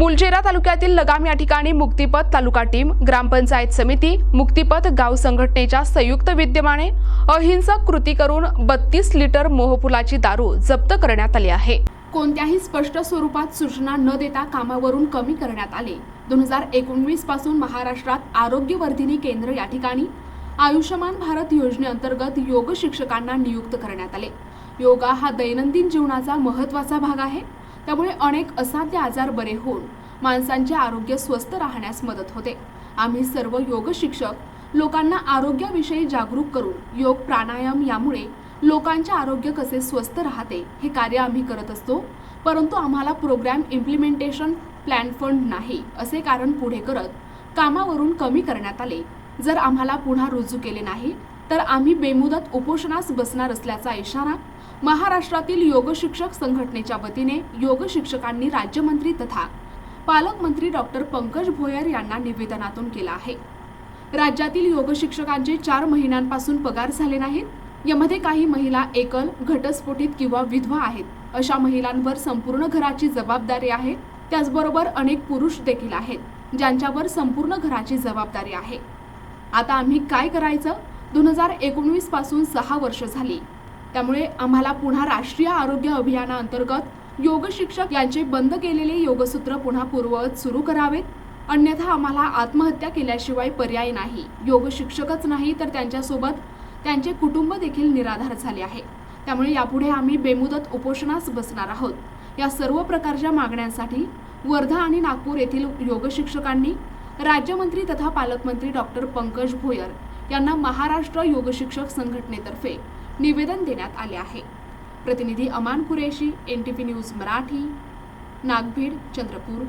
मुलचेरा तालुक्यातील लगाम या ठिकाणी मुक्तिपथ तालुका टीम, ग्रामपंचायत समिती, मुक्तिपथ गाव संघटनेच्या संयुक्त विद्यमाने अहिंसक कृती करून 32 लिटर मोहफुलाची दारू जप्त करण्यात आली आहे। कोणत्याही स्पष्ट स्वरूपात सूचना न देता कामावरून कमी करण्यात आले। 2019 पासून महाराष्ट्रात आरोग्यवर्धिनी केंद्र या ठिकाणी आयुष्यमान भारत योजनेअंतर्गत योग शिक्षकांना नियुक्त करण्यात आले। योगा हा दैनंदिन जीवनाचा महत्त्वाचा भाग आहे। त्यामुळे अनेक असाध्य आजार बरे होऊन माणसांचे आरोग्य स्वस्थ राहण्यास मदत होते। आम्ही सर्व योग शिक्षक लोकांना आरोग्याविषयी जागरूक करून योग प्राणायाम यामुळे लोकांचे आरोग्य कसे स्वस्थ राहते हे कार्य आम्ही करत असतो। परंतु आम्हाला प्रोग्राम इम्प्लिमेंटेशन प्लॅन फंड नाही असे कारण पुढे करत कामावरून कमी करण्यात आले। जर आम्हाला पुन्हा रुजू केले नाही तर आम्ही बेमुदत उपोषणास बसणार असल्याचा इशारा महाराष्ट्रातील योग शिक्षक संघटनेच्या वतीने योग शिक्षकांनी राज्यमंत्री तथा पालकमंत्री डॉक्टर पंकज भोयर यांना निवेदनातून केला आहे। राज्यातील योग शिक्षकांचे 4 महिन्यांपासून पगार झाले नाहीत। यामध्ये काही महिला एकल, घटस्फोटित किंवा विधवा आहेत। अशा महिलांवर संपूर्ण घराची जबाबदारी आहे। त्याचबरोबर अनेक पुरुष देखील आहेत ज्यांच्यावर संपूर्ण घराची जबाबदारी आहे। आता आम्ही काय करायचं? 2019 पासून 6 वर्ष झाली। त्यामुळे आम्हाला पुन्हा राष्ट्रीय आरोग्य अभियानाअंतर्गत योग शिक्षक यांचे बंद केलेले योगसूत्र पुन्हा पूर्ववत सुरू करावेत, अन्यथा आम्हाला आत्महत्या केल्याशिवाय पर्याय नाही। योग शिक्षकच नाही तर त्यांच्यासोबत त्यांचे कुटुंब देखील निराधार झाले आहे। त्यामुळे यापुढे आम्ही बेमुदत उपोषणास बसणार आहोत। या सर्व प्रकारच्या मागण्यांसाठी वर्धा आणि नागपूर येथील योग शिक्षकांनी राज्यमंत्री तथा पालकमंत्री डॉक्टर पंकज भोयर यांना महाराष्ट्र योग शिक्षक संघटनेतर्फे निवेदन देण्यात आले आहे। प्रतिनिधी अमान कुरेशी, NTV न्यूज मराठी, नागभीड, चंद्रपूर।